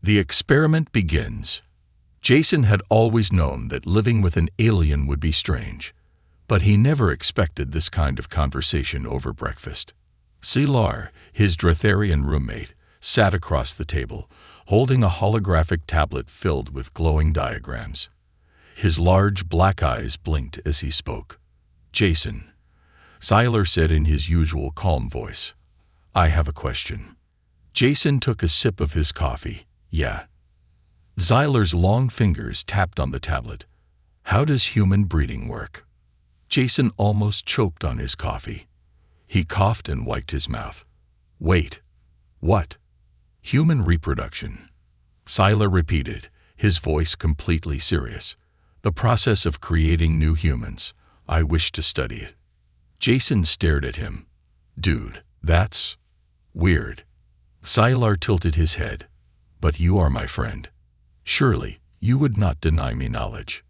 The experiment begins. Jason had always known that living with an alien would be strange, but he never expected this kind of conversation over breakfast. Sylar, his Dratharian roommate, sat across the table, holding a holographic tablet filled with glowing diagrams. His large black eyes blinked as he spoke. "Jason," Sylar said in his usual calm voice, "I have a question." Jason took a sip of his coffee. "Yeah." Sylar's long fingers tapped on the tablet. "How does human breeding work?" Jason almost choked on his coffee. He coughed and wiped his mouth. "Wait. What?" "Human reproduction," Sylar repeated, his voice completely serious. "The process of creating new humans. I wish to study it." Jason stared at him. "Dude, that's weird." Sylar tilted his head. "But you are my friend. Surely, you would not deny me knowledge."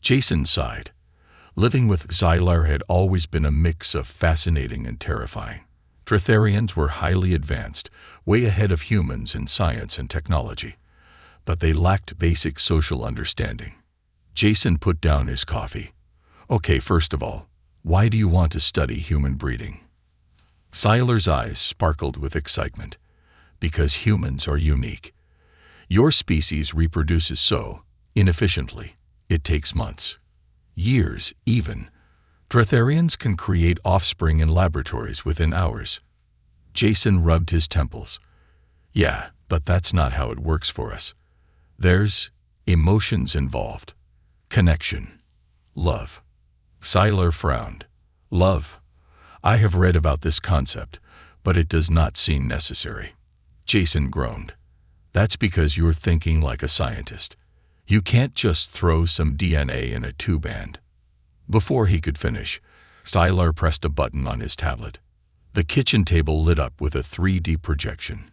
Jason sighed. Living with Sylar had always been a mix of fascinating and terrifying. Dratharians were highly advanced, way ahead of humans in science and technology, but they lacked basic social understanding. Jason put down his coffee. "Okay, first of all, why do you want to study human breeding?" Sylar's eyes sparkled with excitement. "Because humans are unique. Your species reproduces so inefficiently. It takes months, years even. Dratharians can create offspring in laboratories within hours." Jason rubbed his temples. "Yeah, but that's not how it works for us. There's emotions involved. Connection. Love." Sylar frowned. "Love? I have read about this concept, but it does not seem necessary." Jason groaned. "That's because you're thinking like a scientist. You can't just throw some DNA in a tubeband." Before he could finish, Sylar pressed a button on his tablet. The kitchen table lit up with a 3D projection.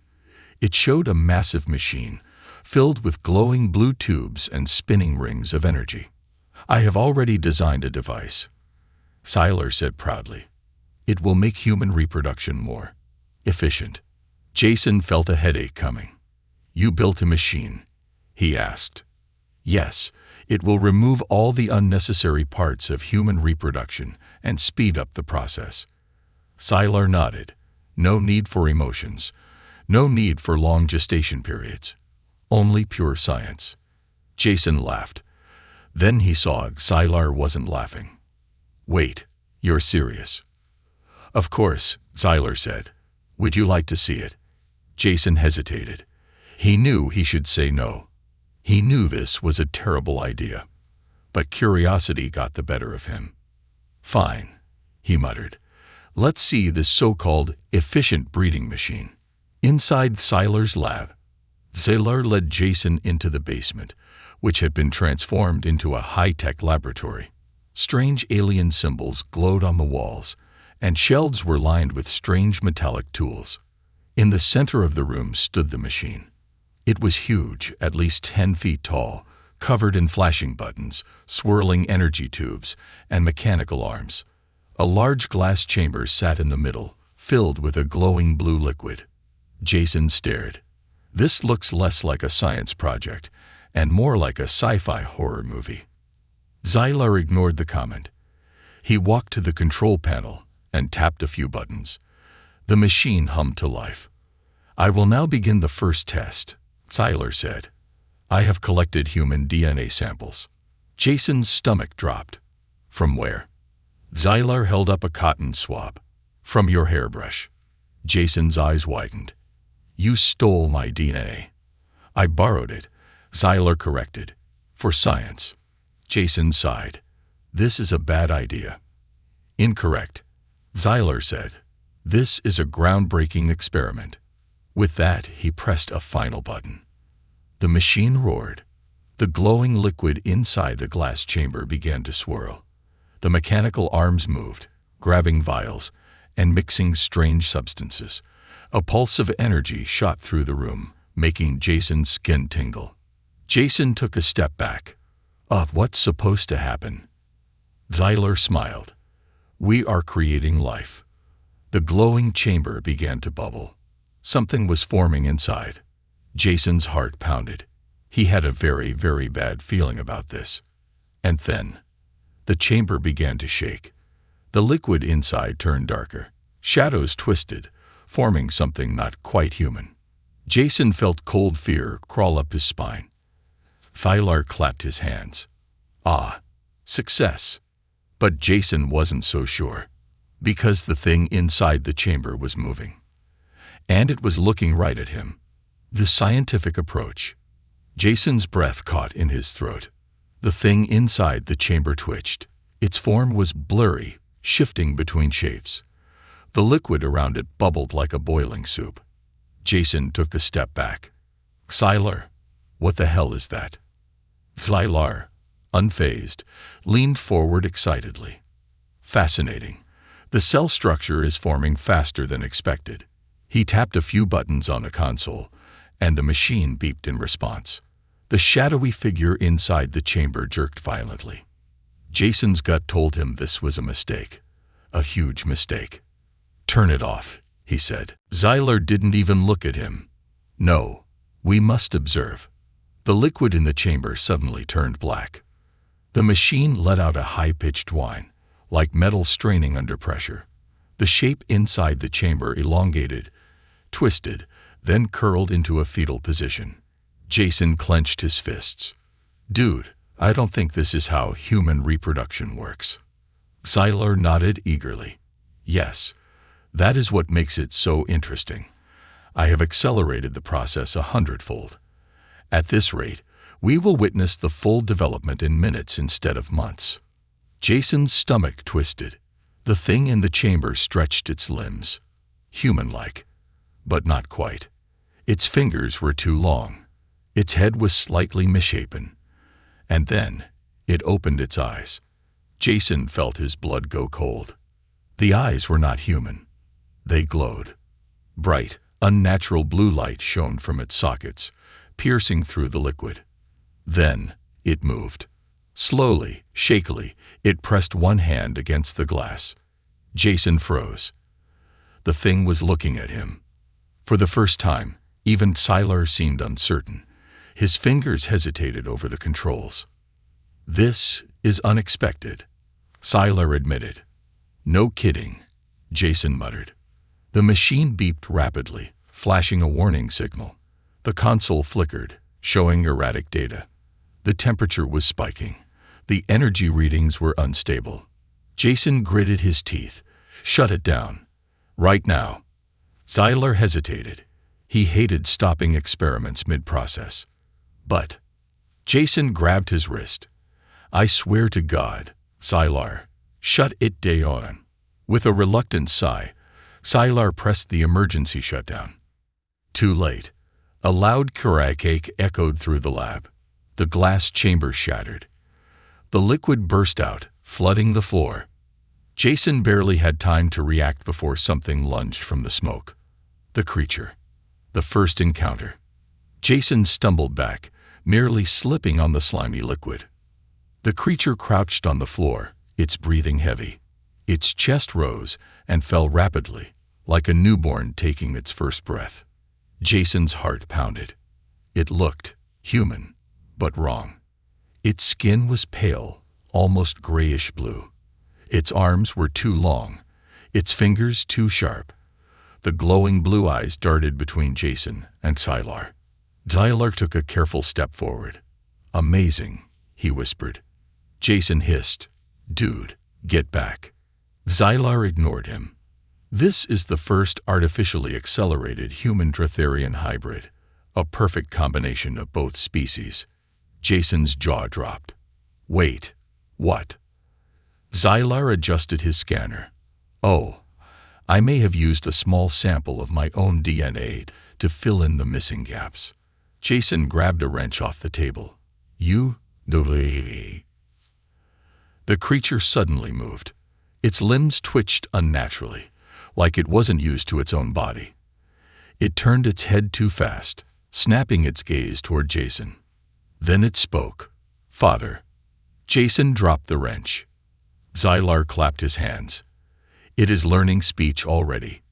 It showed a massive machine, filled with glowing blue tubes and spinning rings of energy. "I have already designed a device," Sylar said proudly. "It will make human reproduction more efficient." Jason felt a headache coming. "You built a machine?" he asked. "Yes, it will remove all the unnecessary parts of human reproduction and speed up the process." Sylar nodded. "No need for emotions. No need for long gestation periods. Only pure science." Jason laughed. Then he saw Sylar wasn't laughing. "Wait, you're serious?" "Of course," Sylar said. "Would you like to see it?" Jason hesitated. He knew he should say no. He knew this was a terrible idea. But curiosity got the better of him. "Fine," he muttered. "Let's see this so-called efficient breeding machine." Inside Sylar's lab, Sylar led Jason into the basement, which had been transformed into a high-tech laboratory. Strange alien symbols glowed on the walls, and shelves were lined with strange metallic tools. In the center of the room stood the machine. It was huge, at least 10 feet tall, covered in flashing buttons, swirling energy tubes, and mechanical arms. A large glass chamber sat in the middle, filled with a glowing blue liquid. Jason stared. "This looks less like a science project, and more like a sci-fi horror movie." Sylar ignored the comment. He walked to the control panel and tapped a few buttons. The machine hummed to life. "I will now begin the first test," Sylar said. "I have collected human DNA samples." Jason's stomach dropped. "From where?" Sylar held up a cotton swab. "From your hairbrush." Jason's eyes widened. "You stole my DNA." "I borrowed it," Sylar corrected. "For science." Jason sighed. "This is a bad idea." "Incorrect," Sylar said. "This is a groundbreaking experiment." With that, he pressed a final button. The machine roared. The glowing liquid inside the glass chamber began to swirl. The mechanical arms moved, grabbing vials and mixing strange substances. A pulse of energy shot through the room, making Jason's skin tingle. Jason took a step back. What's supposed to happen?" Sylar smiled. "We are creating life." The glowing chamber began to bubble. Something was forming inside. Jason's heart pounded. He had a very, very bad feeling about this. And then, the chamber began to shake. The liquid inside turned darker. Shadows twisted, forming something not quite human. Jason felt cold fear crawl up his spine. Thylar clapped his hands. Ah, success. But Jason wasn't so sure, because the thing inside the chamber was moving. And it was looking right at him. The scientific approach. Jason's breath caught in his throat. The thing inside the chamber twitched. Its form was blurry, shifting between shapes. The liquid around it bubbled like a boiling soup. Jason took a step back. Thylar, what the hell is that? Thylar, unfazed, leaned forward excitedly. Fascinating. The cell structure is forming faster than expected. He tapped a few buttons on a console, and the machine beeped in response. The shadowy figure inside the chamber jerked violently. Jason's gut told him this was a mistake. A huge mistake. Turn it off, he said. Thylar didn't even look at him. No, we must observe. The liquid in the chamber suddenly turned black. The machine let out a high-pitched whine, like metal straining under pressure. The shape inside the chamber elongated, twisted, then curled into a fetal position. Jason clenched his fists. Dude, I don't think this is how human reproduction works. Thylar nodded eagerly. Yes, that is what makes it so interesting. I have accelerated the process 100-fold. At this rate, we will witness the full development in minutes instead of months. Jason's stomach twisted. The thing in the chamber stretched its limbs. Human-like, but not quite. Its fingers were too long. Its head was slightly misshapen. And then, it opened its eyes. Jason felt his blood go cold. The eyes were not human. They glowed. Bright, unnatural blue light shone from its sockets, piercing through the liquid. Then, it moved. Slowly, shakily, it pressed one hand against the glass. Jason froze. The thing was looking at him. For the first time, even Thylar seemed uncertain. His fingers hesitated over the controls. This is unexpected, Thylar admitted. No kidding, Jason muttered. The machine beeped rapidly, flashing a warning signal. The console flickered, showing erratic data. The temperature was spiking. The energy readings were unstable. Jason gritted his teeth. Shut it down. Right now. Thylar hesitated. He hated stopping experiments mid-process. But Jason grabbed his wrist. I swear to God, Thylar, shut it down. With a reluctant sigh, Thylar pressed the emergency shutdown. Too late. A loud crack echoed through the lab. The glass chamber shattered. The liquid burst out, flooding the floor. Jason barely had time to react before something lunged from the smoke. The creature. The first encounter. Jason stumbled back, merely slipping on the slimy liquid. The creature crouched on the floor, its breathing heavy. Its chest rose and fell rapidly, like a newborn taking its first breath. Jason's heart pounded. It looked human, but wrong. Its skin was pale, almost grayish blue. Its arms were too long, its fingers too sharp. The glowing blue eyes darted between Jason and Thylar. Thylar took a careful step forward. Amazing, he whispered. Jason hissed. Dude, get back. Thylar ignored him. This is the first artificially accelerated human-Dratharian hybrid, a perfect combination of both species. Jason's jaw dropped. Wait, what? Thylar adjusted his scanner. Oh, I may have used a small sample of my own DNA to fill in the missing gaps. Jason grabbed a wrench off the table. You? The creature suddenly moved. Its limbs twitched unnaturally, like it wasn't used to its own body. It turned its head too fast, snapping its gaze toward Jason. Then it spoke. Father. Jason dropped the wrench. Thylar clapped his hands. It is learning speech already.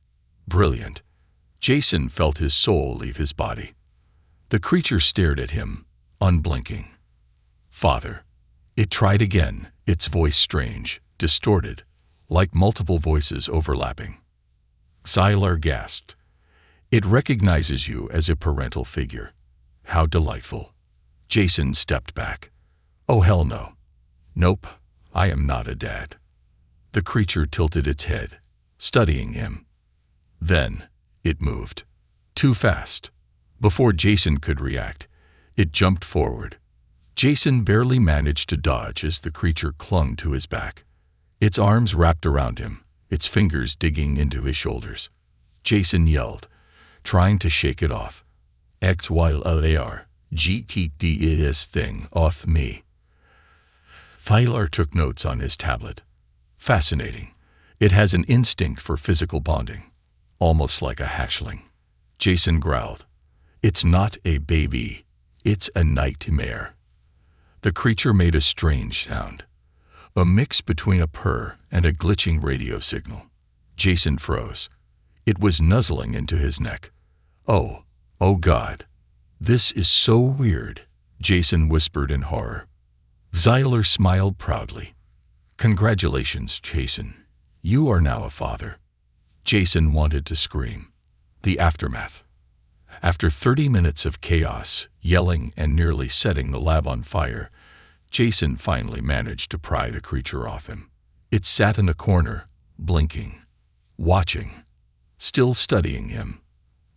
Brilliant. Jason felt his soul leave his body. The creature stared at him, unblinking. "Father." It tried again, its voice strange, distorted, like multiple voices overlapping. Xylar gasped. "It recognizes you as a parental figure. How delightful." Jason stepped back. "Oh, hell no. Nope, I am not a dad." The creature tilted its head, studying him. Then, it moved. Too fast. Before Jason could react, it jumped forward. Jason barely managed to dodge as the creature clung to his back. Its arms wrapped around him, its fingers digging into his shoulders. Jason yelled, trying to shake it off. "XYLAR, get this thing off me." Xylar took notes on his tablet. "Fascinating. It has an instinct for physical bonding, almost like a hatchling." Jason growled. "It's not a baby. It's a nightmare." The creature made a strange sound, a mix between a purr and a glitching radio signal. Jason froze. It was nuzzling into his neck. Oh God. "This is so weird," Jason whispered in horror. Xylar smiled proudly. "Congratulations, Jason. You are now a father." Jason wanted to scream. The aftermath. After 30 minutes of chaos, yelling, and nearly setting the lab on fire, Jason finally managed to pry the creature off him. It sat in a corner, blinking, watching, still studying him.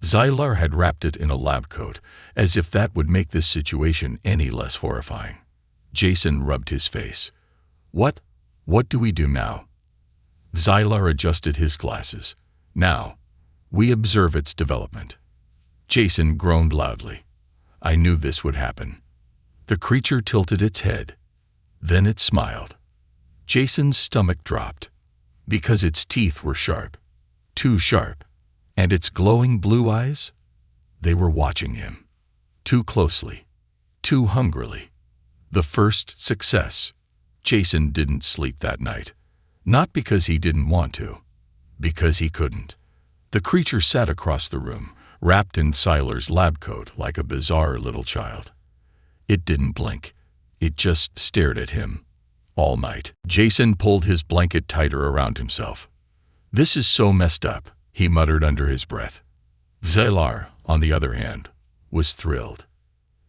Xylar had wrapped it in a lab coat, as if that would make this situation any less horrifying. Jason rubbed his face. What do we do now?" Xylar adjusted his glasses. "Now, we observe its development." Jason groaned loudly. "I knew this would happen." The creature tilted its head. Then it smiled. Jason's stomach dropped, because its teeth were sharp. Too sharp. And its glowing blue eyes? They were watching him. Too closely. Too hungrily. The first success. Jason didn't sleep that night. Not because he didn't want to. Because he couldn't. The creature sat across the room, wrapped in Xylar's lab coat like a bizarre little child. It didn't blink. It just stared at him. All night. Jason pulled his blanket tighter around himself. "This is so messed up," he muttered under his breath. Xylar, on the other hand, was thrilled.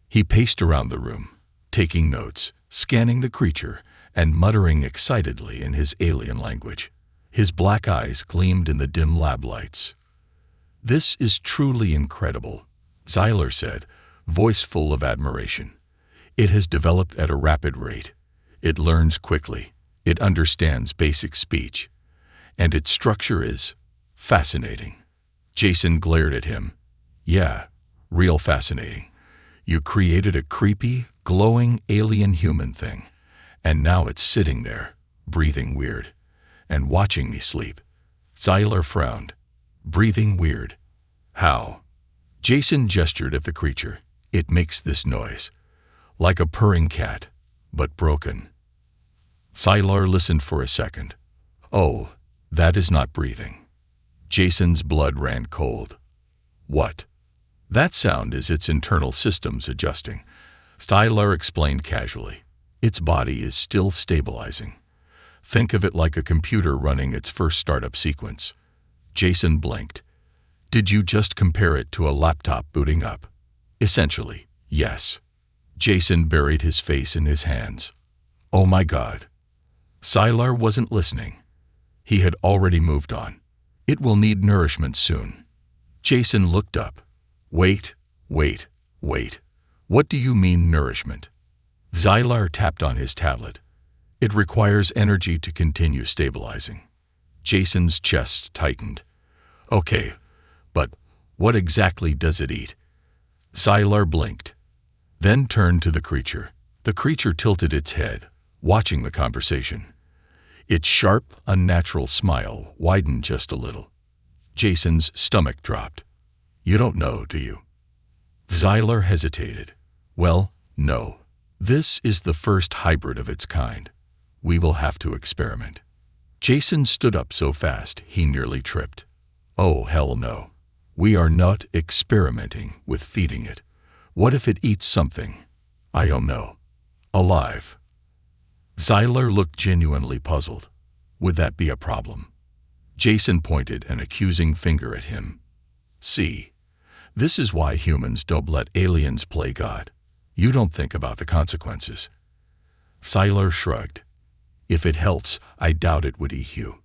He paced around the room, taking notes, scanning the creature, and muttering excitedly in his alien language. His black eyes gleamed in the dim lab lights. "This is truly incredible," Xylar said, voice full of admiration. "It has developed at a rapid rate. It learns quickly. It understands basic speech. And its structure is fascinating." Jason glared at him. "Yeah, real fascinating. You created a creepy, glowing alien human thing, and now it's sitting there, breathing weird, and watching me sleep." Xylar frowned. "Breathing weird? How?" Jason gestured at the creature. "It makes this noise, like a purring cat, but broken." Xylar listened for a second. "Oh, that is not breathing." Jason's blood ran cold. "What?" "That sound is its internal systems adjusting," Xylar explained casually. "Its body is still stabilizing. Think of it like a computer running its first startup sequence." Jason blinked. "Did you just compare it to a laptop booting up?" "Essentially, yes." Jason buried his face in his hands. "Oh my God." Xylar wasn't listening. He had already moved on. "It will need nourishment soon." Jason looked up. Wait. What do you mean nourishment?" Xylar tapped on his tablet. "It requires energy to continue stabilizing." Jason's chest tightened. "Okay, but what exactly does it eat?" Xylar blinked, then turned to the creature. The creature tilted its head, watching the conversation. Its sharp, unnatural smile widened just a little. Jason's stomach dropped. "You don't know, do you?" Xylar hesitated. "Well, no. This is the first hybrid of its kind. We will have to experiment." Jason stood up so fast he nearly tripped. "Oh, hell no. We are not experimenting with feeding it. What if it eats something? I don't know. Alive. Xylar looked genuinely puzzled. Would that be a problem? Jason pointed an accusing finger at him. See, this is why humans don't let aliens play God. You don't think about the consequences. Xylar shrugged. If it helps, I doubt it would eat you.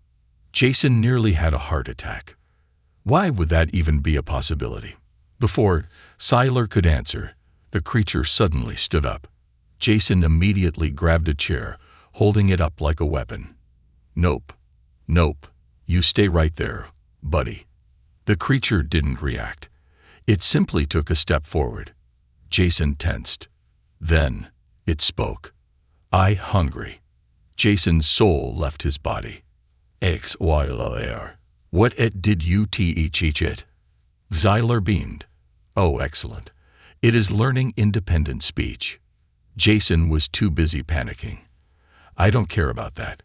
Jason nearly had a heart attack. Why would that even be a possibility? Before Xylar could answer, the creature suddenly stood up. Jason immediately grabbed a chair, holding it up like a weapon. Nope. Nope. You stay right there, buddy. The creature didn't react. It simply took a step forward. Jason tensed. Then it spoke. I hungry. Jason's soul left his body. HFY. What it did you teach it? Xylar beamed. Oh, excellent. It is learning independent speech. Jason was too busy panicking. I don't care about that.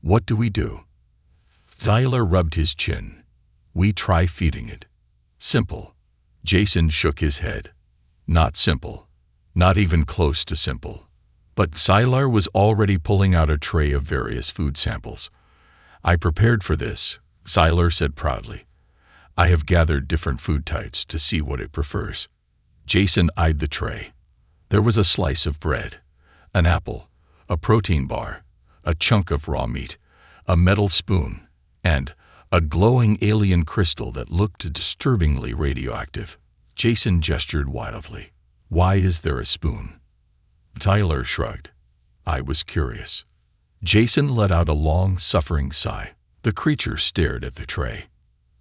What do we do? Xylar rubbed his chin. We try feeding it. Simple. Jason shook his head. Not simple. Not even close to simple. But Xylar was already pulling out a tray of various food samples. I prepared for this, Xylar said proudly. I have gathered different food types to see what it prefers. Jason eyed the tray. There was a slice of bread, an apple, a protein bar, a chunk of raw meat, a metal spoon, and a glowing alien crystal that looked disturbingly radioactive. Jason gestured wildly. Why is there a spoon? Xylar shrugged. I was curious. Jason let out a long, suffering sigh. The creature stared at the tray.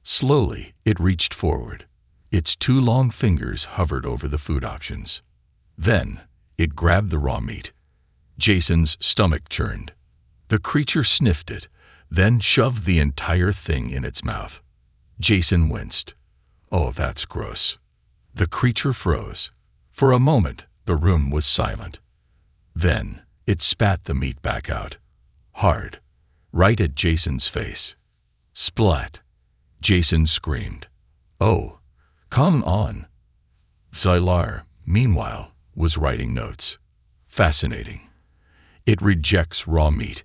Slowly, it reached forward. Its two long fingers hovered over the food options. Then, it grabbed the raw meat. Jason's stomach churned. The creature sniffed it, then shoved the entire thing in its mouth. Jason winced. Oh, that's gross. The creature froze. For a moment, the room was silent. Then, it spat the meat back out. Hard. Right at Jason's face. Splat. Jason screamed. Oh, come on. Xylar, meanwhile, was writing notes. Fascinating. It rejects raw meat,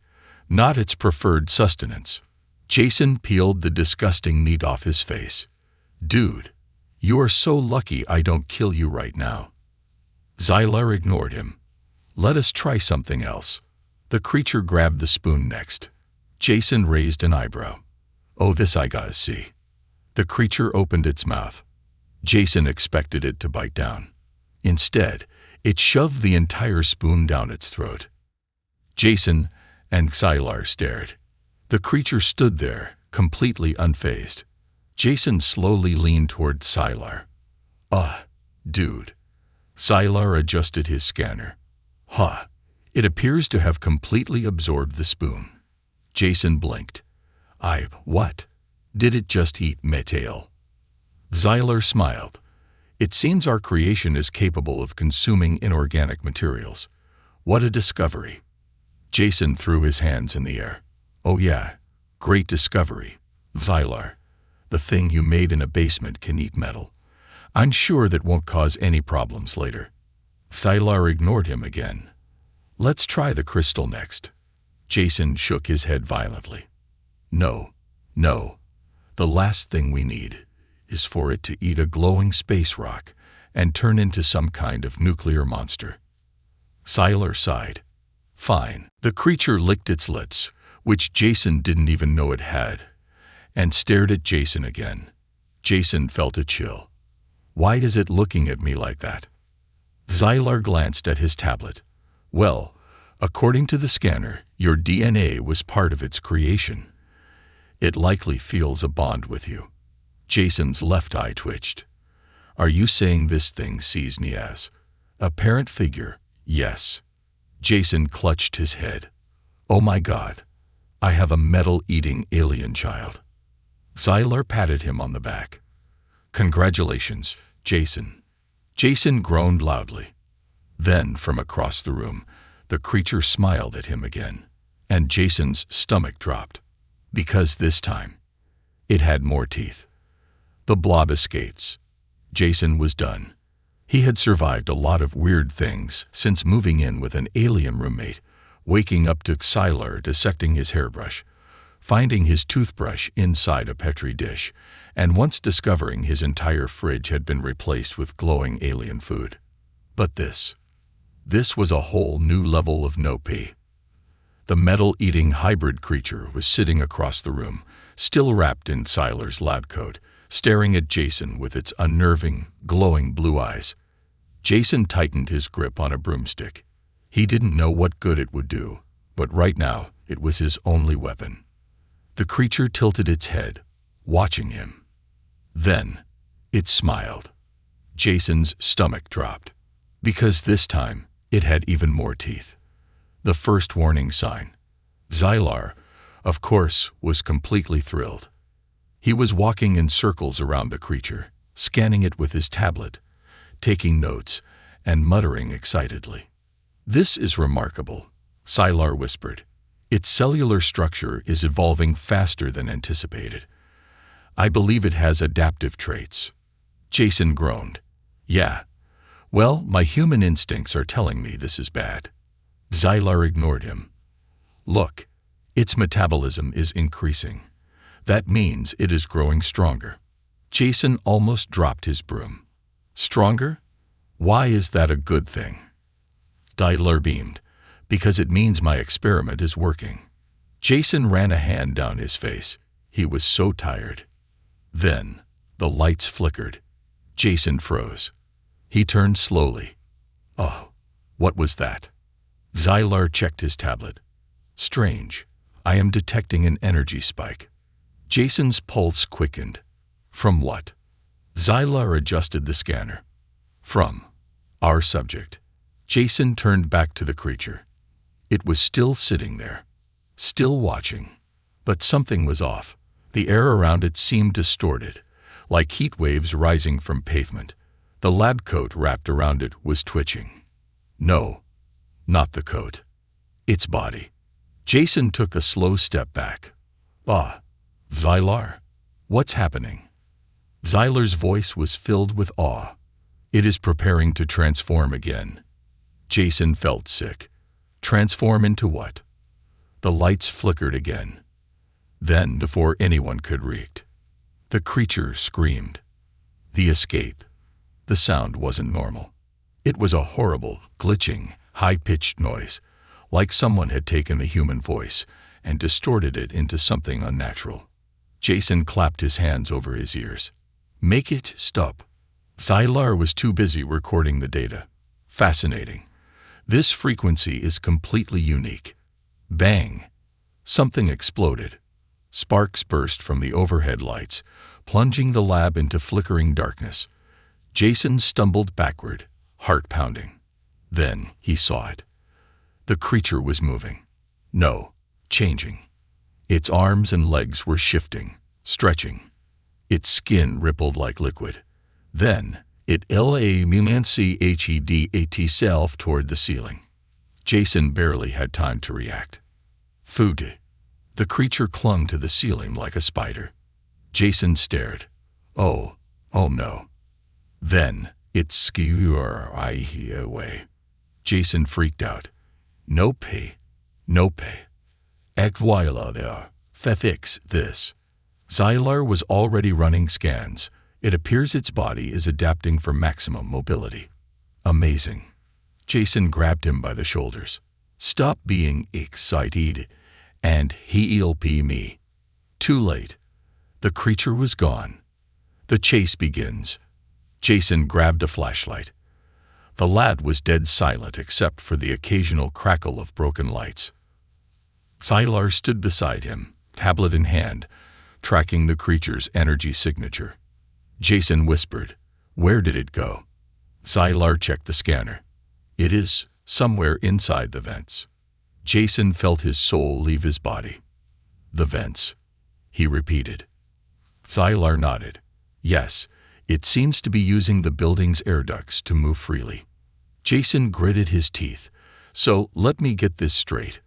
not its preferred sustenance. Jason peeled the disgusting meat off his face. Dude, you are so lucky I don't kill you right now. Xylar ignored him. Let us try something else. The creature grabbed the spoon next. Jason raised an eyebrow. Oh, this I gotta see. The creature opened its mouth. Jason expected it to bite down. Instead, it shoved the entire spoon down its throat. Jason and Xylar stared. The creature stood there, completely unfazed. Jason slowly leaned toward Xylar. Dude. Xylar adjusted his scanner. It appears to have completely absorbed the spoon. Jason blinked. What? Did it just eat metal? Xylar smiled. It seems our creation is capable of consuming inorganic materials. What a discovery. Jason threw his hands in the air. Oh yeah, great discovery. Xylar, the thing you made in a basement can eat metal. I'm sure that won't cause any problems later. Xylar ignored him again. Let's try the crystal next. Jason shook his head violently. No. The last thing we need is for it to eat a glowing space rock and turn into some kind of nuclear monster. Xylar sighed. Fine. The creature licked its lips, which Jason didn't even know it had, and stared at Jason again. Jason felt a chill. Why is it looking at me like that? Xylar glanced at his tablet. Well, according to the scanner, your DNA was part of its creation. It likely feels a bond with you. Jason's left eye twitched. Are you saying this thing sees me as a parent figure? Yes. Jason clutched his head. Oh my God. I have a metal-eating alien child. Xylar patted him on the back. Congratulations, Jason. Jason groaned loudly. Then, from across the room, the creature smiled at him again, and Jason's stomach dropped. Because this time, it had more teeth. The blob escaped. Jason was done. He had survived a lot of weird things since moving in with an alien roommate, waking up to Xylar dissecting his hairbrush, finding his toothbrush inside a Petri dish, and once discovering his entire fridge had been replaced with glowing alien food. But this was a whole new level of no-pee. The metal-eating hybrid creature was sitting across the room, still wrapped in Xylar's lab coat, staring at Jason with its unnerving, glowing blue eyes. Jason tightened his grip on a broomstick. He didn't know what good it would do, but right now it was his only weapon. The creature tilted its head, watching him. Then it smiled. Jason's stomach dropped, because this time it had even more teeth. The first warning sign. Xylar, of course, was completely thrilled. He was walking in circles around the creature, scanning it with his tablet, taking notes, and muttering excitedly. "This is remarkable," Xylar whispered. "Its cellular structure is evolving faster than anticipated. I believe it has adaptive traits." Jason groaned. "Yeah. Well, my human instincts are telling me this is bad." Xylar ignored him. "Look, its metabolism is increasing. That means it is growing stronger." Jason almost dropped his broom. "Stronger? Why is that a good thing?" Xylar beamed. "Because it means my experiment is working." Jason ran a hand down his face. He was so tired. Then the lights flickered. Jason froze. He turned slowly. "Oh, what was that?" Xylar checked his tablet. "Strange. I am detecting an energy spike." Jason's pulse quickened. "From what?" Xylar adjusted the scanner. "From our subject." Jason turned back to the creature. It was still sitting there, still watching. But something was off. The air around it seemed distorted, like heat waves rising from pavement. The lab coat wrapped around it was twitching. No, not the coat. Its body. Jason took a slow step back. "Ah, Xylar, what's happening?" Xylar's voice was filled with awe. "It is preparing to transform again." Jason felt sick. Transform into what? The lights flickered again. Then, before anyone could react, the creature screamed. The escape. The sound wasn't normal. It was a horrible, glitching, high-pitched noise, like someone had taken a human voice and distorted it into something unnatural. Jason clapped his hands over his ears. "Make it stop." Xylar was too busy recording the data. "Fascinating. This frequency is completely unique." Bang! Something exploded. Sparks burst from the overhead lights, plunging the lab into flickering darkness. Jason stumbled backward, heart pounding. Then he saw it. The creature was moving. No, changing. Its arms and legs were shifting, stretching. Its skin rippled like liquid. Then it lamancheded itself toward the ceiling. Jason barely had time to react. Food. The creature clung to the ceiling like a spider. Jason stared. Oh no. Then it scurried away. Jason freaked out. No pay. Ekvoila there. Fix this. Xylar was already running scans. It appears its body is adapting for maximum mobility. Amazing. Jason grabbed him by the shoulders. "Stop being excited and help me." Too late. The creature was gone. The chase begins. Jason grabbed a flashlight. The lad was dead silent except for the occasional crackle of broken lights. Xylar stood beside him, tablet in hand, tracking the creature's energy signature. Jason whispered, "Where did it go?" Xylar checked the scanner. "It is somewhere inside the vents." Jason felt his soul leave his body. "The vents," he repeated. Xylar nodded. "Yes, it seems to be using the building's air ducts to move freely." Jason gritted his teeth. "So let me get this straight.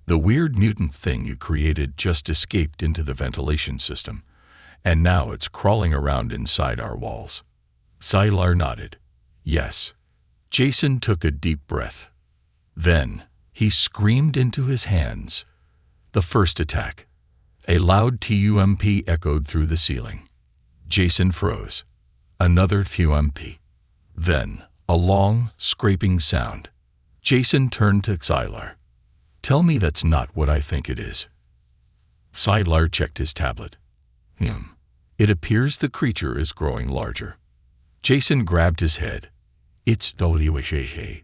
The weird mutant thing you created just escaped into the ventilation system, and now it's crawling around inside our walls." Xylar nodded. Yes. Jason took a deep breath. Then, he screamed into his hands. The first attack. A loud thump echoed through the ceiling. Jason froze. Another thump. Then, a long, scraping sound. Jason turned to Xylar. Tell me that's not what I think it is. Xylar checked his tablet. It appears the creature is growing larger. Jason grabbed his head. It's WHA.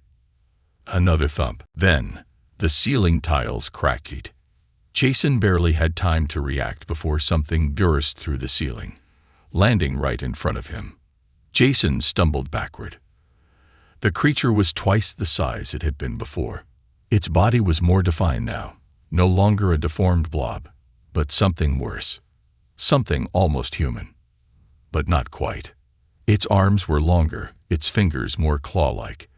Another thump. Then, the ceiling tiles cracked. Jason barely had time to react before something burst through the ceiling, landing right in front of him. Jason stumbled backward. The creature was twice the size it had been before. Its body was more defined now, no longer a deformed blob, but something worse. Something almost human. But not quite. Its arms were longer, its fingers more claw-like.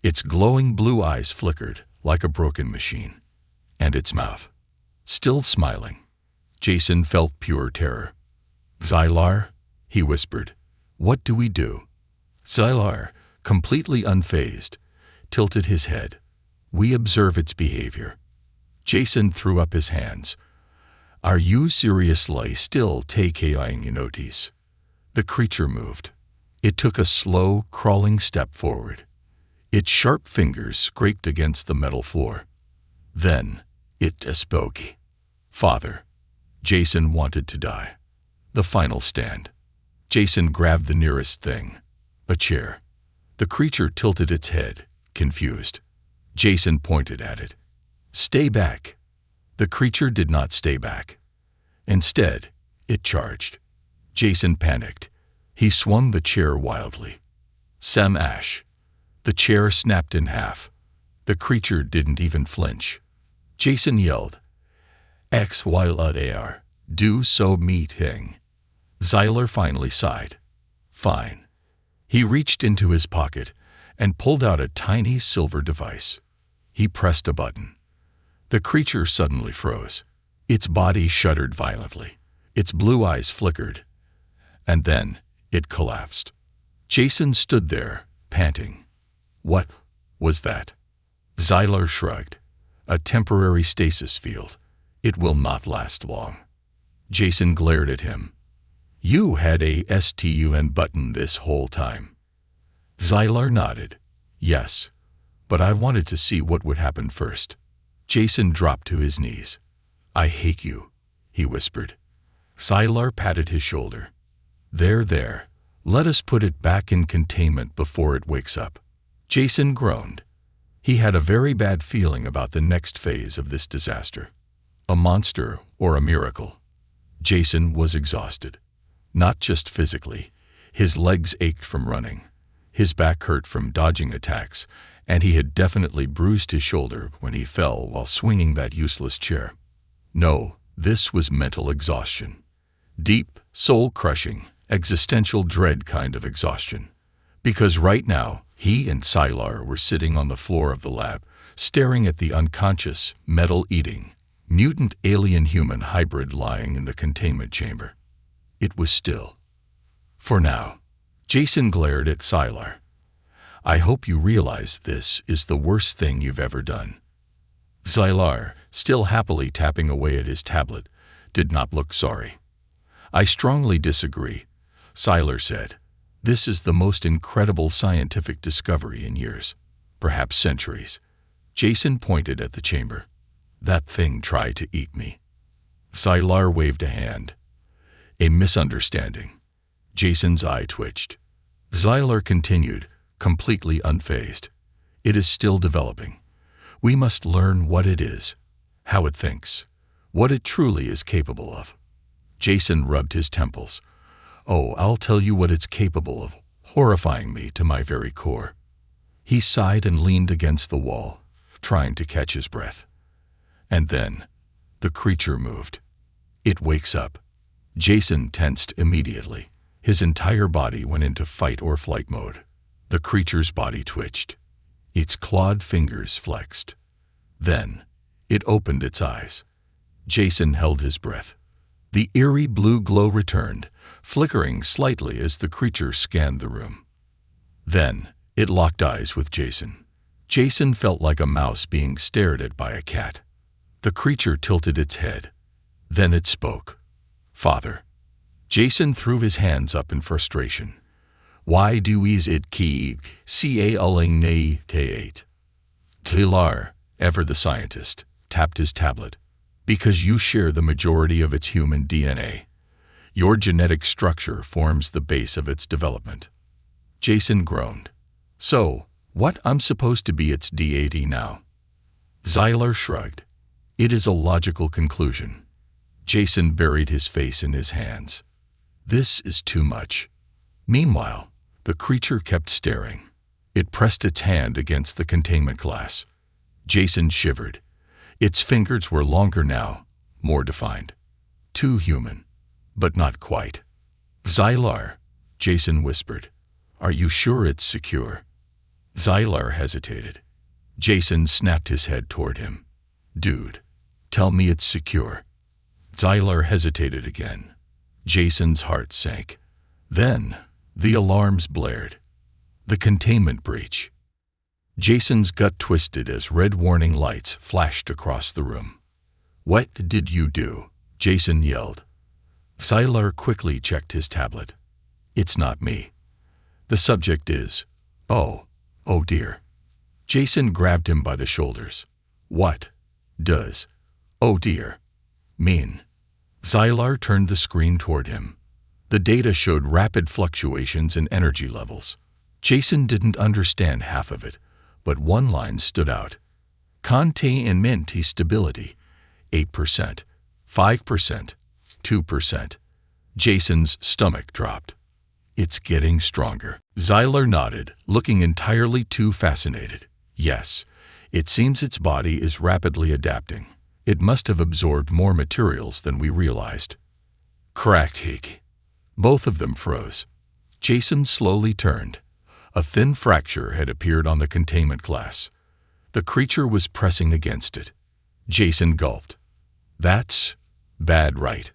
Its glowing blue eyes flickered like a broken machine. And its mouth, still smiling. Jason felt pure terror. Xylar, he whispered, what do we do? Xylar, completely unfazed, tilted his head. We observe its behavior. Jason threw up his hands. Are you seriously still taking notice? The creature moved. It took a slow, crawling step forward. Its sharp fingers scraped against the metal floor. Then, it spoke. Father. Jason wanted to die. The final stand. Jason grabbed the nearest thing. A chair. The creature tilted its head, confused. Jason pointed at it. Stay back. The creature did not stay back. Instead, it charged. Jason panicked. He swung the chair wildly. Smash. The chair snapped in half. The creature didn't even flinch. Jason yelled, XYLAR, do so me thing. Xylar finally sighed. Fine. He reached into his pocket and pulled out a tiny silver device. He pressed a button. The creature suddenly froze. Its body shuddered violently. Its blue eyes flickered. And then it collapsed. Jason stood there, panting. What was that? Xylar shrugged. A temporary stasis field. It will not last long. Jason glared at him. You had a STUN button this whole time. Xylar nodded. Yes, but I wanted to see what would happen first. Jason dropped to his knees. I hate you, he whispered. Xylar patted his shoulder. There. Let us put it back in containment before it wakes up. Jason groaned. He had a very bad feeling about the next phase of this disaster. A monster or a miracle. Jason was exhausted. Not just physically. His legs ached from running. His back hurt from dodging attacks, and he had definitely bruised his shoulder when he fell while swinging that useless chair. No, this was mental exhaustion. Deep, soul-crushing, existential dread kind of exhaustion. Because right now, he and Xylar were sitting on the floor of the lab, staring at the unconscious, metal-eating, mutant alien-human hybrid lying in the containment chamber. It was still. For now. Jason glared at Xylar. I hope you realize this is the worst thing you've ever done. Xylar, still happily tapping away at his tablet, did not look sorry. I strongly disagree, Xylar said. This is the most incredible scientific discovery in years, perhaps centuries. Jason pointed at the chamber. That thing tried to eat me. Xylar waved a hand. A misunderstanding. Jason's eye twitched. Xylar continued, completely unfazed. It is still developing. We must learn what it is, how it thinks, what it truly is capable of. Jason rubbed his temples. Oh, I'll tell you what it's capable of, horrifying me to my very core. He sighed and leaned against the wall, trying to catch his breath. And then, the creature moved. It wakes up. Jason tensed immediately. His entire body went into fight or flight mode. The creature's body twitched. Its clawed fingers flexed. Then, it opened its eyes. Jason held his breath. The eerie blue glow returned, flickering slightly as the creature scanned the room. Then, It locked eyes with Jason. Jason felt like a mouse being stared at by a cat. The creature tilted its head. Then it spoke. "Father." Jason threw his hands up in frustration. "Why do is it key ca-ling nay te-8?" Taylor, ever the scientist, tapped his tablet. "Because you share the majority of its human DNA. Your genetic structure forms the base of its development." Jason groaned. "So, what I'm supposed to be its deity now?" Zyler shrugged. "It is a logical conclusion." Jason buried his face in his hands. "This is too much." Meanwhile, the creature kept staring. It pressed its hand against the containment glass. Jason shivered. Its fingers were longer now, more defined. Too human, but not quite. "Zylar," Jason whispered. "Are you sure it's secure?" Zylar hesitated. Jason snapped his head toward him. "Dude, tell me it's secure." Zylar hesitated again. Jason's heart sank. Then, the alarms blared. The containment breach. Jason's gut twisted as red warning lights flashed across the room. "What did you do?" Jason yelled. Zylar quickly checked his tablet. "It's not me. The subject is... Oh dear." Jason grabbed him by the shoulders. "What does 'oh dear' mean?" Zylar turned the screen toward him. The data showed rapid fluctuations in energy levels. Jason didn't understand half of it, but one line stood out. Containment stability, 8%, 5%, 2%. Jason's stomach dropped. "It's getting stronger." Zylar nodded, looking entirely too fascinated. "Yes, it seems its body is rapidly adapting. It must have absorbed more materials than we realized." Cracked Hiki. Both of them froze. Jason slowly turned. A thin fracture had appeared on the containment glass. The creature was pressing against it. Jason gulped. "That's bad, right?"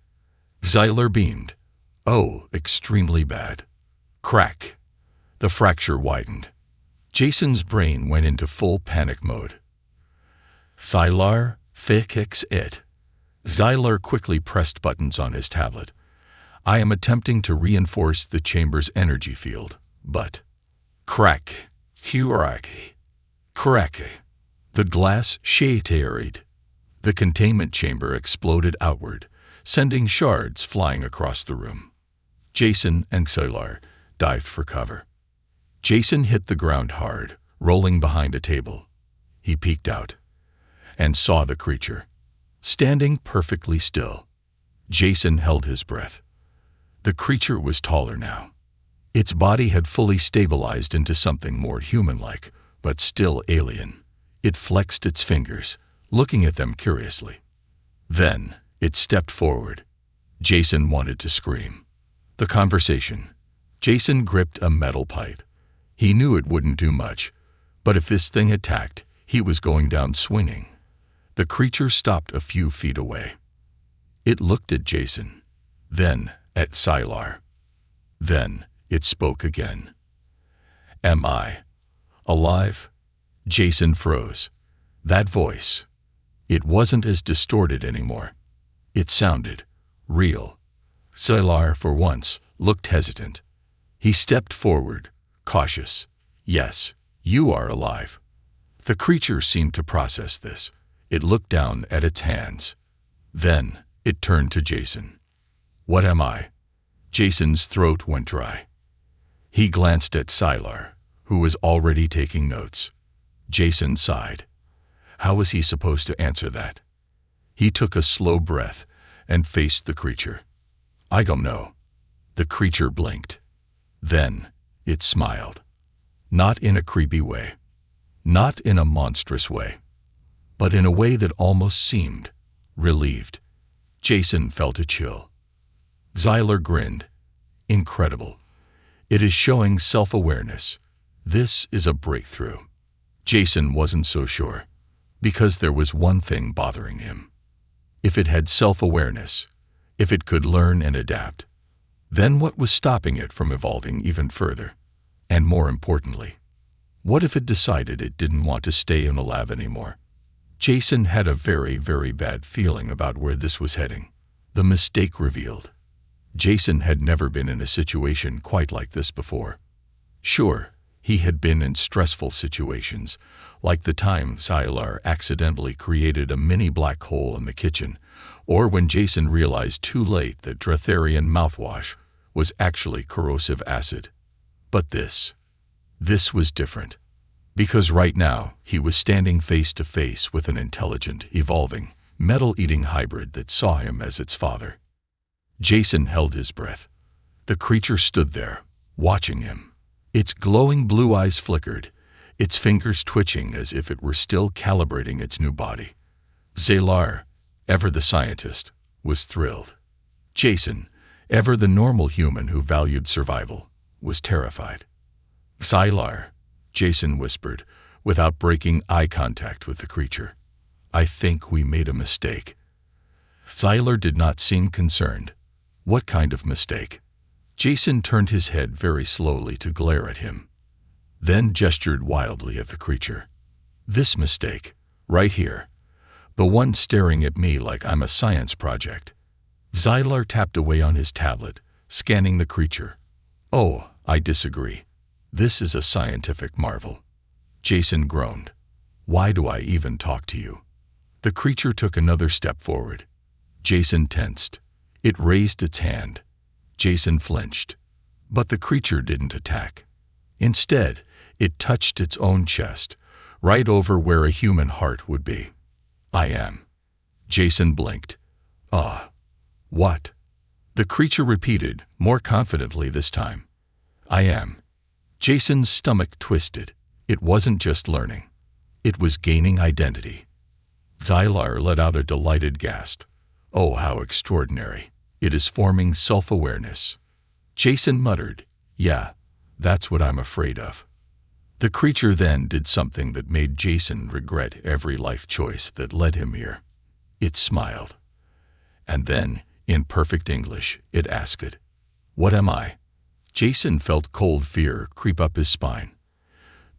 Zylar beamed. "Oh, extremely bad." Crack. The fracture widened. Jason's brain went into full panic mode. "Zylar, fix it." Zylar quickly pressed buttons on his tablet. "I am attempting to reinforce the chamber's energy field, but..." Crack. Crack. The glass shattered. The containment chamber exploded outward, sending shards flying across the room. Jason and Zylar dived for cover. Jason hit the ground hard, rolling behind a table. He peeked out and saw the creature, standing perfectly still. Jason held his breath. The creature was taller now. Its body had fully stabilized into something more human-like, but still alien. It flexed its fingers, looking at them curiously. Then, it stepped forward. Jason wanted to scream. The conversation. Jason gripped a metal pipe. He knew it wouldn't do much, but if this thing attacked, he was going down swinging. The creature stopped a few feet away. It looked at Jason, then at Zylar. Then it spoke again. "Am I alive?" Jason froze. That voice. It wasn't as distorted anymore. It sounded real. Zylar, for once, looked hesitant. He stepped forward, cautious. "Yes, you are alive." The creature seemed to process this. It looked down at its hands. Then it turned to Jason. "What am I?" Jason's throat went dry. He glanced at Zylar, who was already taking notes. Jason sighed. How was he supposed to answer that? He took a slow breath and faced the creature. "I don't know." The creature blinked. Then it smiled. Not in a creepy way. Not in a monstrous way. But in a way that almost seemed relieved. Jason felt a chill. Zylar grinned. "Incredible. It is showing self-awareness. This is a breakthrough." Jason wasn't so sure, because there was one thing bothering him. If it had self-awareness, if it could learn and adapt, then what was stopping it from evolving even further? And more importantly, What if it decided it didn't want to stay in the lab anymore? Jason had a very, very bad feeling about where this was heading. The mistake revealed. Jason had never been in a situation quite like this before. Sure, he had been in stressful situations, like the time Sci-Fi accidentally created a mini black hole in the kitchen, or when Jason realized too late that Dratharian mouthwash was actually corrosive acid. But this was different. Because right now, he was standing face to face with an intelligent, evolving, metal-eating hybrid that saw him as its father. Jason held his breath. The creature stood there, watching him. Its glowing blue eyes flickered, its fingers twitching as if it were still calibrating its new body. Zalar, ever the scientist, was thrilled. Jason, ever the normal human who valued survival, was terrified. Zalar, Jason whispered, without breaking eye contact with the creature. I think we made a mistake. Zalar did not seem concerned. What kind of mistake? Jason turned his head very slowly to glare at him, then gestured wildly at the creature. This mistake, right here. The one staring at me like I'm a science project. Zalar tapped away on his tablet, scanning the creature. Oh, I disagree. This is a scientific marvel. Jason groaned. Why do I even talk to you? The creature took another step forward. Jason tensed. It raised its hand. Jason flinched. But the creature didn't attack. Instead, it touched its own chest, right over where a human heart would be. I am. Jason blinked. What? The creature repeated, more confidently this time. I am. Jason's stomach twisted. It wasn't just learning. It was gaining identity. Zalar let out a delighted gasp. Oh, how extraordinary. It is forming self-awareness. Jason muttered, yeah, that's what I'm afraid of. The creature then did something that made Jason regret every life choice that led him here. It smiled. And then, in perfect English, it asked, what am I? Jason felt cold fear creep up his spine.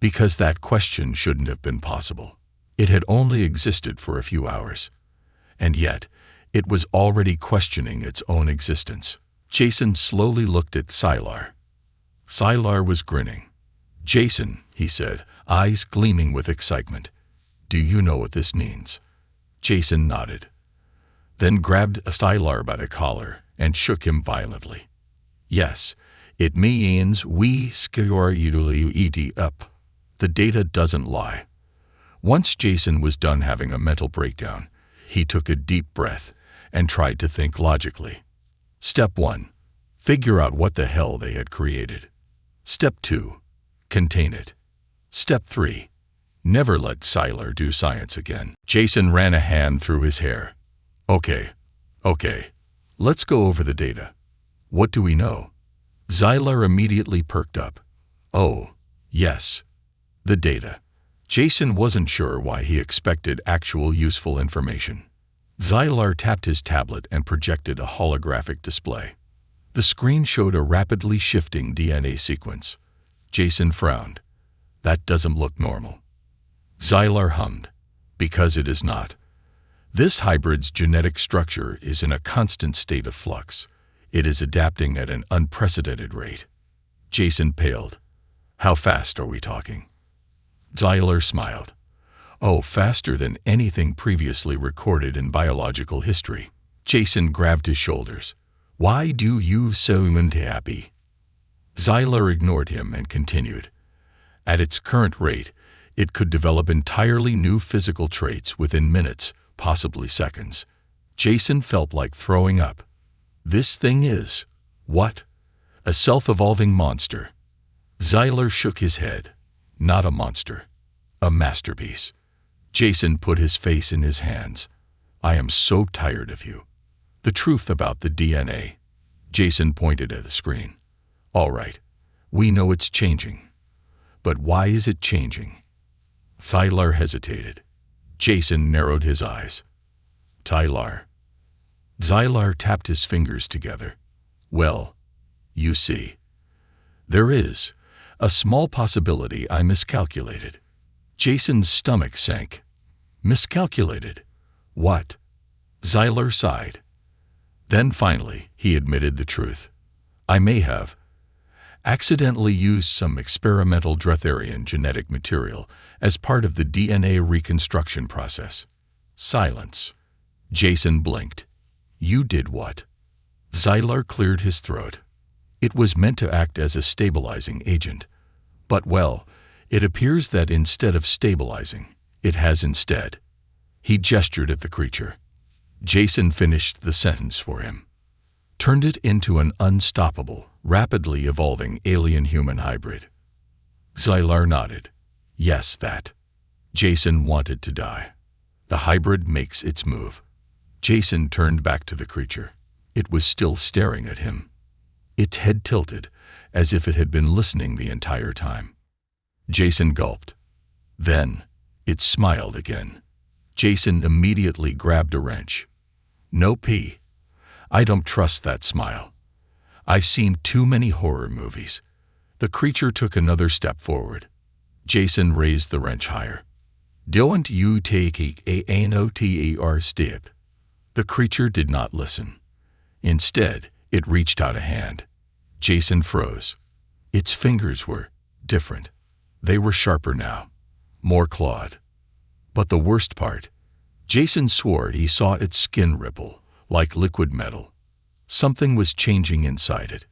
Because that question shouldn't have been possible. It had only existed for a few hours. And yet, it was already questioning its own existence. Jason slowly looked at Zalar. Zalar was grinning. Jason, he said, eyes gleaming with excitement. Do you know what this means? Jason nodded. Then grabbed Zalar by the collar and shook him violently. Yes, it means we score you eat up. The data doesn't lie. Once Jason was done having a mental breakdown, he took a deep breath and tried to think logically. Step 1. Figure out what the hell they had created. Step 2. Contain it. Step 3. Never let Zalar do science again. Jason ran a hand through his hair. Okay. Let's go over the data. What do we know? Zalar immediately perked up. Oh, yes. The data. Jason wasn't sure why he expected actual useful information. Zalar tapped his tablet and projected a holographic display. The screen showed a rapidly shifting DNA sequence. Jason frowned. That doesn't look normal. Zalar hummed. Because it is not. This hybrid's genetic structure is in a constant state of flux. It is adapting at an unprecedented rate. Jason paled. How fast are we talking? Zalar smiled. Oh, faster than anything previously recorded in biological history. Jason grabbed his shoulders. Why do you so unhappy? Zalar ignored him and continued. At its current rate, it could develop entirely new physical traits within minutes, possibly seconds. Jason felt like throwing up. This thing is, what? A self-evolving monster. Zalar shook his head. Not a monster. A masterpiece. Jason put his face in his hands. I am so tired of you. The truth about the DNA. Jason pointed at the screen. All right, we know it's changing. But why is it changing? Zalar hesitated. Jason narrowed his eyes. Zalar tapped his fingers together. Well, you see, there is A small possibility I miscalculated. Jason's stomach sank. Miscalculated? What? Xylar sighed. Then finally, he admitted the truth. I may have accidentally used some experimental Dretharian genetic material as part of the DNA reconstruction process. Silence. Jason blinked. You did what? Xylar cleared his throat. It was meant to act as a stabilizing agent. But well, it appears that instead of stabilizing, it has instead. He gestured at the creature. Jason finished the sentence for him. Turned it into an unstoppable, rapidly evolving alien-human hybrid. Xylar nodded. Yes, that. Jason wanted to die. The hybrid makes its move. Jason turned back to the creature. It was still staring at him. Its head tilted, as if it had been listening the entire time. Jason gulped. Then, it smiled again. Jason immediately grabbed a wrench. No pee. I don't trust that smile. I've seen too many horror movies. The creature took another step forward. Jason raised the wrench higher. Don't you take a noter step. The creature did not listen. Instead, it reached out a hand. Jason froze. Its fingers were different. They were sharper now, more clawed. But the worst part, Jason swore he saw its skin ripple, like liquid metal. Something was changing inside it.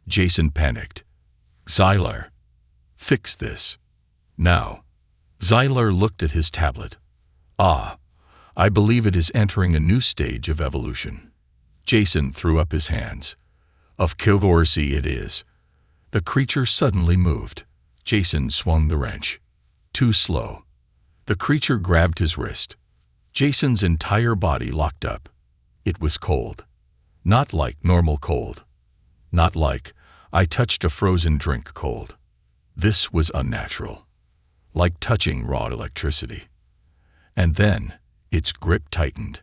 Jason panicked. Xylar, fix this. Now. Xylar looked at his tablet. Ah, I believe it is entering a new stage of evolution. Jason threw up his hands. Of course it is. The creature suddenly moved. Jason swung the wrench. Too slow. The creature grabbed his wrist. Jason's entire body locked up. It was cold. Not like normal cold. Not like, I touched a frozen drink cold. This was unnatural. Like touching raw electricity. And then, its grip tightened.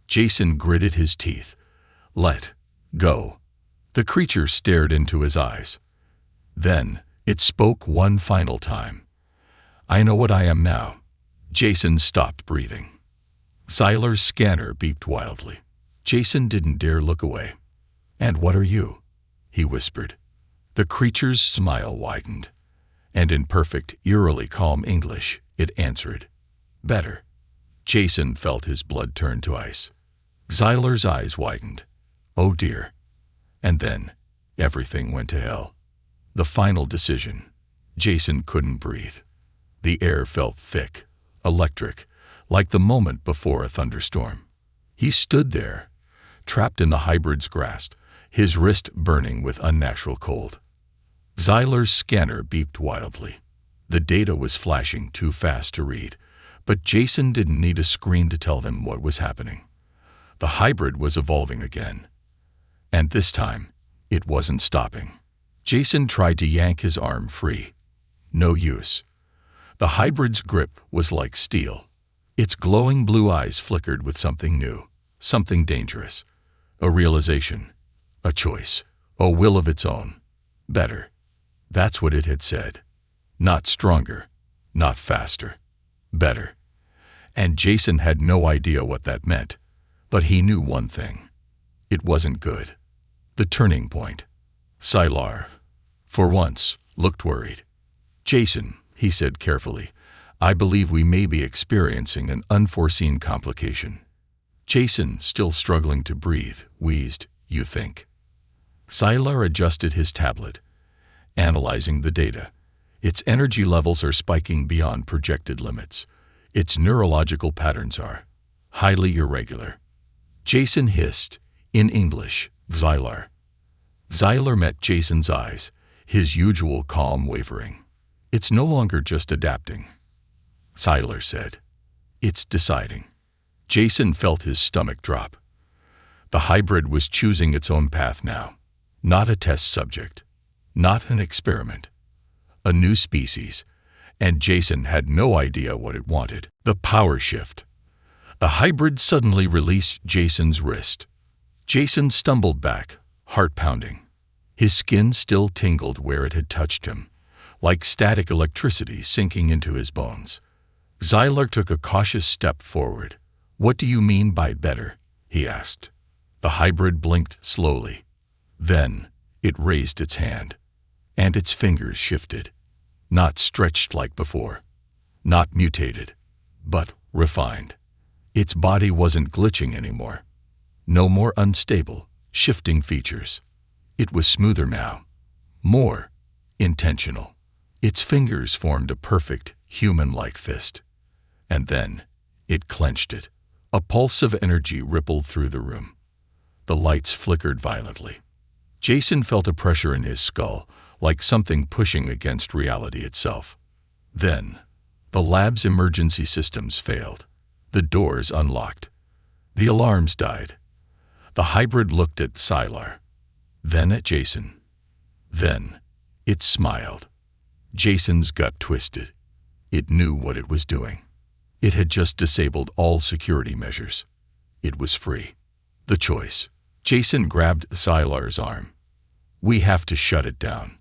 Jason gritted his teeth. Let go. The creature stared into his eyes. Then, it spoke one final time. I know what I am now. Jason stopped breathing. Xylar's scanner beeped wildly. Jason didn't dare look away. And what are you? He whispered. The creature's smile widened. And in perfect, eerily calm English, it answered. Better. Jason felt his blood turn to ice. Xylar's eyes widened. Oh dear. And then, everything went to hell. The final decision. Jason couldn't breathe. The air felt thick, electric, like the moment before a thunderstorm. He stood there, trapped in the hybrid's grasp, his wrist burning with unnatural cold. Xylar's scanner beeped wildly. The data was flashing too fast to read, but Jason didn't need a screen to tell them what was happening. The hybrid was evolving again. And this time, it wasn't stopping. Jason tried to yank his arm free. No use. The hybrid's grip was like steel. Its glowing blue eyes flickered with something new, something dangerous. A realization, a choice, a will of its own. Better. That's what it had said. Not stronger, not faster. Better. And Jason had no idea what that meant. But he knew one thing. It wasn't good. The turning point. Xylar, for once, looked worried. Jason, he said carefully, I believe we may be experiencing an unforeseen complication. Jason, still struggling to breathe, wheezed, You think? Xylar adjusted his tablet, analyzing the data. Its energy levels are spiking beyond projected limits. Its neurological patterns are highly irregular. Jason hissed, in English, Xylar. Xylar met Jason's eyes, his usual calm wavering. It's no longer just adapting, Xylar said. It's deciding. Jason felt his stomach drop. The hybrid was choosing its own path now. Not a test subject. Not an experiment. A new species. And Jason had no idea what it wanted. The power shift. The hybrid suddenly released Jason's wrist. Jason stumbled back, heart pounding. His skin still tingled where it had touched him, like static electricity sinking into his bones. Xylar took a cautious step forward. "What do you mean by better?" he asked. The hybrid blinked slowly. Then it raised its hand, and its fingers shifted. Not stretched like before, not mutated, but refined. Its body wasn't glitching anymore. No more unstable, shifting features. It was smoother now, more intentional. Its fingers formed a perfect, human-like fist. And then it clenched it. A pulse of energy rippled through the room. The lights flickered violently. Jason felt a pressure in his skull, like something pushing against reality itself. Then, the lab's emergency systems failed. The doors unlocked. The alarms died. The hybrid looked at Xylar, then at Jason. Then, it smiled. Jason's gut twisted. It knew what it was doing. It had just disabled all security measures. It was free. The choice. Jason grabbed Xylar's arm. "We have to shut it down.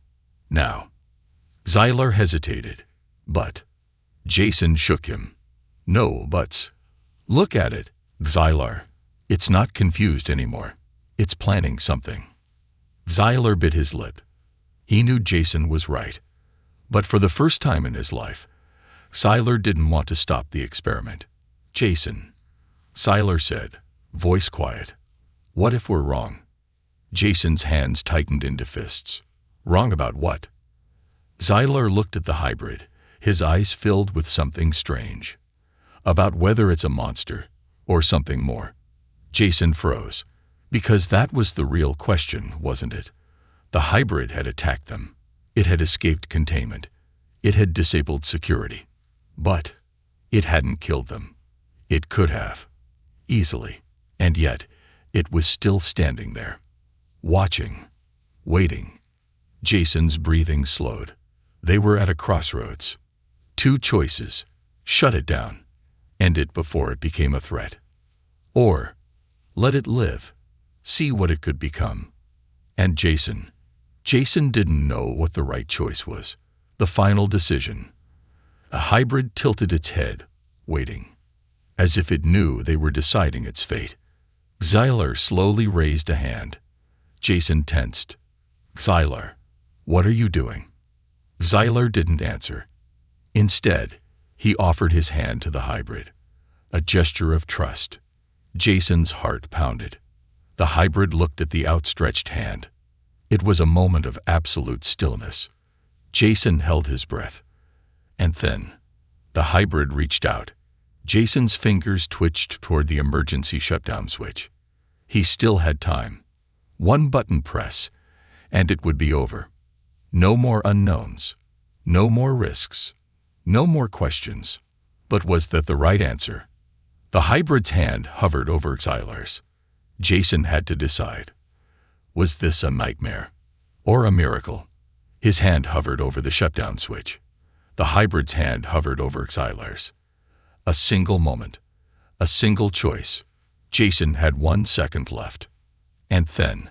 Now." Xylar hesitated, but Jason shook him. "No buts. Look at it, Xylar. It's not confused anymore. It's planning something." Xylar bit his lip. He knew Jason was right. But for the first time in his life, Xylar didn't want to stop the experiment. "Jason," Xylar said, voice quiet. "What if we're wrong?" Jason's hands tightened into fists. "Wrong about what?" Xylar looked at the hybrid, his eyes filled with something strange. "About whether it's a monster or something more." Jason froze, because that was the real question, wasn't it? The hybrid had attacked them. It had escaped containment. It had disabled security. But it hadn't killed them. It could have. Easily. And yet, it was still standing there. Watching. Waiting. Jason's breathing slowed. They were at a crossroads. Two choices. Shut it down. End it before it became a threat. Or let it live. See what it could become. And Jason didn't know what the right choice was. The final decision. A hybrid tilted its head, waiting, as if it knew they were deciding its fate. Xylar slowly raised a hand. Jason tensed. "Xylar, what are you doing?" Xylar didn't answer. Instead, he offered his hand to the hybrid, a gesture of trust. Jason's heart pounded. The hybrid looked at the outstretched hand. It was a moment of absolute stillness. Jason held his breath. And then, the hybrid reached out. Jason's fingers twitched toward the emergency shutdown switch. He still had time. One button press, and it would be over. No more unknowns. No more risks. No more questions. But was that the right answer? The hybrid's hand hovered over Xylar's. Jason had to decide. Was this a nightmare or a miracle? His hand hovered over the shutdown switch. The hybrid's hand hovered over Xylar's. A single moment. A single choice. Jason had 1 second left. And then